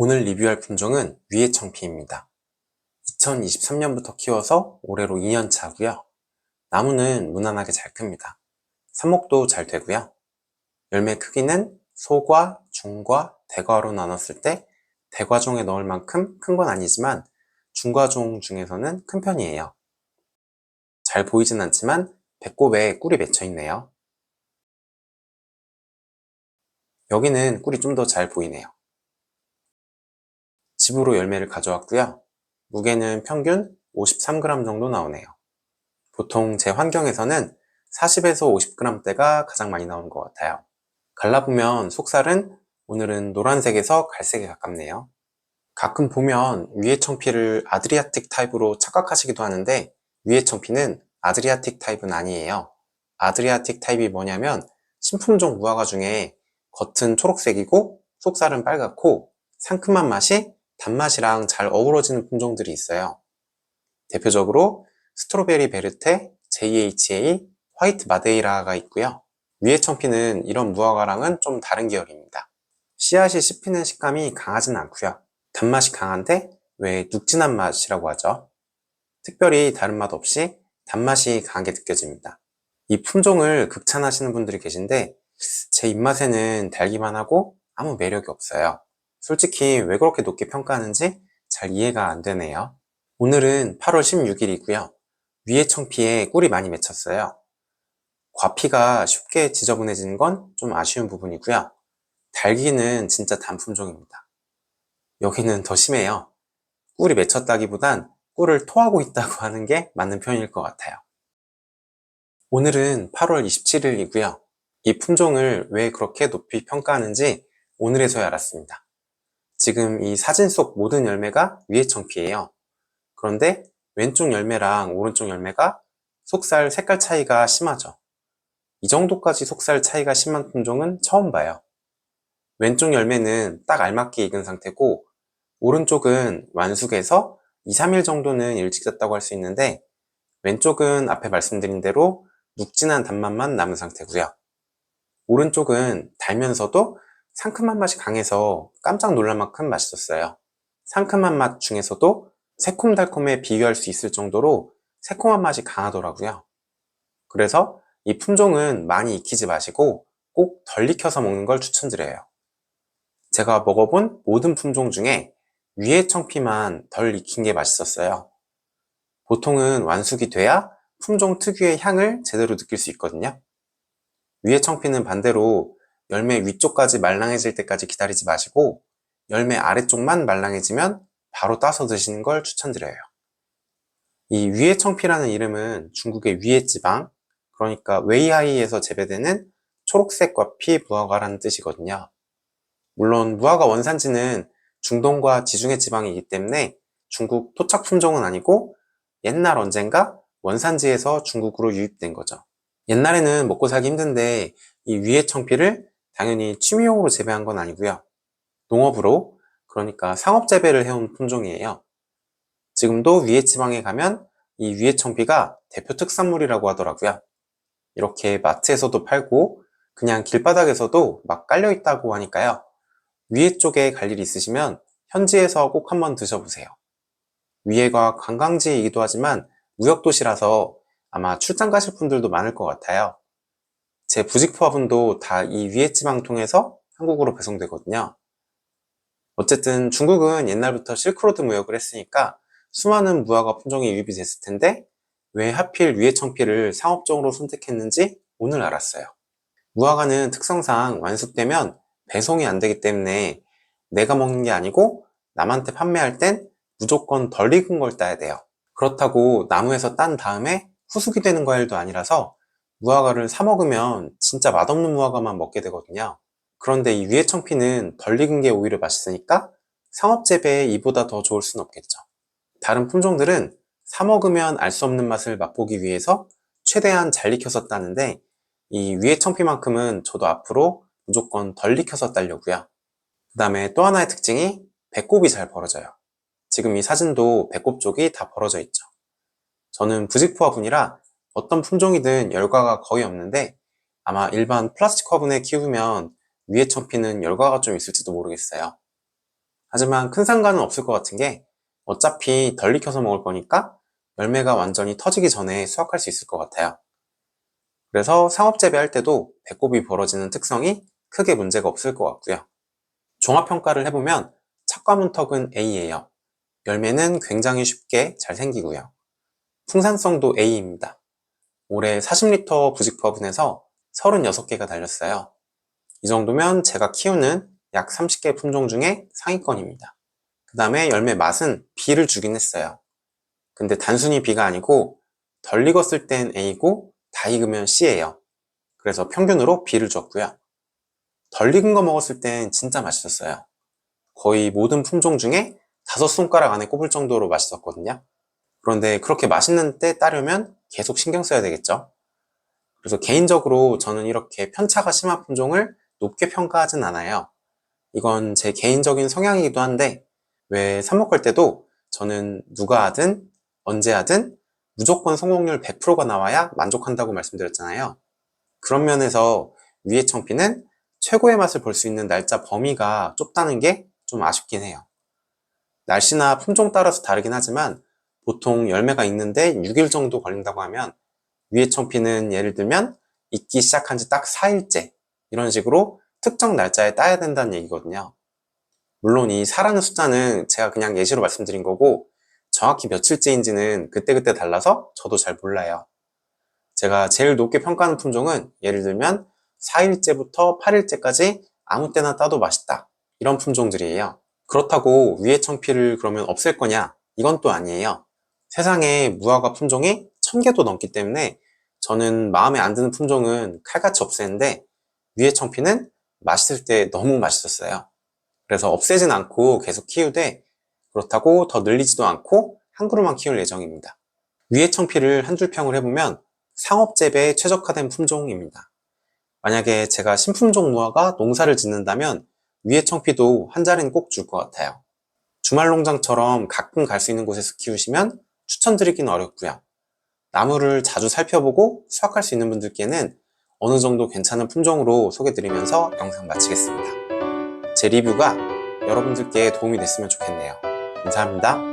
오늘 리뷰할 품종은 위에청피입니다. 2023년부터 키워서 올해로 2년 차고요. 나무는 무난하게 잘 큽니다. 삽목도 잘 되고요. 열매 크기는 소과, 중과, 대과로 나눴을 때 대과종에 넣을 만큼 큰 건 아니지만 중과종 중에서는 큰 편이에요. 잘 보이진 않지만 배꼽에 꿀이 맺혀 있네요. 여기는 꿀이 좀 더 잘 보이네요. 집으로 열매를 가져왔고요. 무게는 평균 53g 정도 나오네요. 보통 제 환경에서는 40에서 50g대가 가장 많이 나오는 것 같아요. 갈라보면 속살은 오늘은 노란색에서 갈색에 가깝네요. 가끔 보면 위에청피를 아드리아틱 타입으로 착각하시기도 하는데 위에청피는 아드리아틱 타입은 아니에요. 아드리아틱 타입이 뭐냐면 신품종 무화과 중에 겉은 초록색이고 속살은 빨갛고 상큼한 맛이 단맛이랑 잘 어우러지는 품종들이 있어요. 대표적으로 스트로베리 베르테, JHA, 화이트 마데이라가 있고요. 위에청피는 이런 무화과랑은 좀 다른 계열입니다. 씨앗이 씹히는 식감이 강하진 않고요. 단맛이 강한데 왜 눅진한 맛이라고 하죠. 특별히 다른 맛 없이 단맛이 강하게 느껴집니다. 이 품종을 극찬하시는 분들이 계신데 제 입맛에는 달기만 하고 아무 매력이 없어요. 솔직히 왜 그렇게 높게 평가하는지 잘 이해가 안 되네요. 오늘은 8월 16일이고요. 위에청피에 꿀이 많이 맺혔어요. 과피가 쉽게 지저분해지는 건 좀 아쉬운 부분이고요. 달기는 진짜 단 품종입니다. 여기는 더 심해요. 꿀이 맺혔다기보단 꿀을 토하고 있다고 하는 게 맞는 표현일 것 같아요. 오늘은 8월 27일이고요. 이 품종을 왜 그렇게 높이 평가하는지 오늘에서야 알았습니다. 지금 이 사진 속 모든 열매가 위에청피예요. 그런데 왼쪽 열매랑 오른쪽 열매가 속살 색깔 차이가 심하죠. 이 정도까지 속살 차이가 심한 품종은 처음 봐요. 왼쪽 열매는 딱 알맞게 익은 상태고 오른쪽은 완숙해서 2, 3일 정도는 일찍 졌다고 할 수 있는데 왼쪽은 앞에 말씀드린 대로 눅진한 단맛만 남은 상태고요. 오른쪽은 달면서도 상큼한 맛이 강해서 깜짝 놀랄 만큼 맛있었어요. 상큼한 맛 중에서도 새콤달콤에 비교할 수 있을 정도로 새콤한 맛이 강하더라고요. 그래서 이 품종은 많이 익히지 마시고 꼭 덜 익혀서 먹는 걸 추천드려요. 제가 먹어본 모든 품종 중에 위에청피만 덜 익힌 게 맛있었어요. 보통은 완숙이 돼야 품종 특유의 향을 제대로 느낄 수 있거든요. 위에청피는 반대로 열매 위쪽까지 말랑해질 때까지 기다리지 마시고 열매 아래쪽만 말랑해지면 바로 따서 드시는 걸 추천드려요. 이 위에청피라는 이름은 중국의 위에지방, 그러니까 웨이하이에서 재배되는 초록색 과피 무화과라는 뜻이거든요. 물론 무화과 원산지는 중동과 지중해 지방이기 때문에 중국 토착 품종은 아니고 옛날 언젠가 원산지에서 중국으로 유입된 거죠. 옛날에는 먹고 살기 힘든데 이 위에청피를 당연히 취미용으로 재배한 건 아니고요. 농업으로, 그러니까 상업 재배를 해온 품종이에요. 지금도 위에지방에 가면 이 위에청피가 대표 특산물이라고 하더라고요. 이렇게 마트에서도 팔고 그냥 길바닥에서도 막 깔려 있다고 하니까요. 위에 쪽에 갈 일 있으시면 현지에서 꼭 한번 드셔보세요. 위에가 관광지이기도 하지만 무역도시라서 아마 출장 가실 분들도 많을 것 같아요. 제 부직포화분도 다 이 위에지방 통해서 한국으로 배송되거든요. 어쨌든 중국은 옛날부터 실크로드 무역을 했으니까 수많은 무화과 품종이 유입이 됐을 텐데 왜 하필 위에청피를 상업적으로 선택했는지 오늘 알았어요. 무화과는 특성상 완숙되면 배송이 안 되기 때문에 내가 먹는 게 아니고 남한테 판매할 땐 무조건 덜 익은 걸 따야 돼요. 그렇다고 나무에서 딴 다음에 후숙이 되는 과일도 아니라서 무화과를 사 먹으면 진짜 맛없는 무화과만 먹게 되거든요. 그런데 이 위에청피는 덜 익은 게 오히려 맛있으니까 상업 재배에 이보다 더 좋을 순 없겠죠. 다른 품종들은 사 먹으면 알 수 없는 맛을 맛보기 위해서 최대한 잘 익혀서 따는데 이 위에청피만큼은 저도 앞으로 무조건 덜 익혀서 따려고요. 그 다음에 또 하나의 특징이 배꼽이 잘 벌어져요. 지금 이 사진도 배꼽 쪽이 다 벌어져 있죠. 저는 부직포 화분이라 어떤 품종이든 열과가 거의 없는데 아마 일반 플라스틱 화분에 키우면 위에청피는 열과가 좀 있을지도 모르겠어요. 하지만 큰 상관은 없을 것 같은 게 어차피 덜 익혀서 먹을 거니까 열매가 완전히 터지기 전에 수확할 수 있을 것 같아요. 그래서 상업 재배할 때도 배꼽이 벌어지는 특성이 크게 문제가 없을 것 같고요. 종합평가를 해보면 착과 문턱은 A예요. 열매는 굉장히 쉽게 잘 생기고요. 풍산성도 A입니다. 올해 40리터 부직버분에서 36개가 달렸어요. 이 정도면 제가 키우는 약 30개 품종 중에 상위권입니다. 그 다음에 열매 맛은 B를 주긴 했어요. 근데 단순히 B가 아니고 덜 익었을 땐 A고 다 익으면 C예요. 그래서 평균으로 B를 줬고요. 덜 익은 거 먹었을 땐 진짜 맛있었어요. 거의 모든 품종 중에 5손가락 안에 꼽을 정도로 맛있었거든요. 그런데 그렇게 맛있는 때 따려면 계속 신경 써야 되겠죠. 그래서 개인적으로 저는 이렇게 편차가 심한 품종을 높게 평가하진 않아요. 이건 제 개인적인 성향이기도 한데 왜 삽목할 때도 저는 누가 하든 언제 하든 무조건 성공률 100%가 나와야 만족한다고 말씀드렸잖아요. 그런 면에서 위의 청피는 최고의 맛을 볼 수 있는 날짜 범위가 좁다는 게 좀 아쉽긴 해요. 날씨나 품종 따라서 다르긴 하지만 보통 열매가 익는데 6일 정도 걸린다고 하면 위의 청피는 예를 들면 익기 시작한 지 딱 4일째 이런 식으로 특정 날짜에 따야 된다는 얘기거든요. 물론 이 4라는 숫자는 제가 그냥 예시로 말씀드린 거고 정확히 며칠째인지는 그때그때 달라서 저도 잘 몰라요. 제가 제일 높게 평가하는 품종은 예를 들면 4일째부터 8일째까지 아무 때나 따도 맛있다 이런 품종들이에요. 그렇다고 위의 청피를 그러면 없앨 거냐? 이건 또 아니에요. 세상에 무화과 품종이 1000개도 넘기 때문에 저는 마음에 안 드는 품종은 칼같이 없애는데 위의 청피는 맛있을 때 너무 맛있었어요. 그래서 없애진 않고 계속 키우되 그렇다고 더 늘리지도 않고 한 그루만 키울 예정입니다. 위의 청피를 한 줄 평을 해보면 상업재배에 최적화된 품종입니다. 만약에 제가 신품종 무화과 농사를 짓는다면 위의 청피도 한 자리는 꼭 줄 것 같아요. 주말 농장처럼 가끔 갈 수 있는 곳에서 키우시면 추천드리기는 어렵고요. 나무를 자주 살펴보고 수확할 수 있는 분들께는 어느 정도 괜찮은 품종으로 소개드리면서 영상 마치겠습니다. 제 리뷰가 여러분들께 도움이 됐으면 좋겠네요. 감사합니다.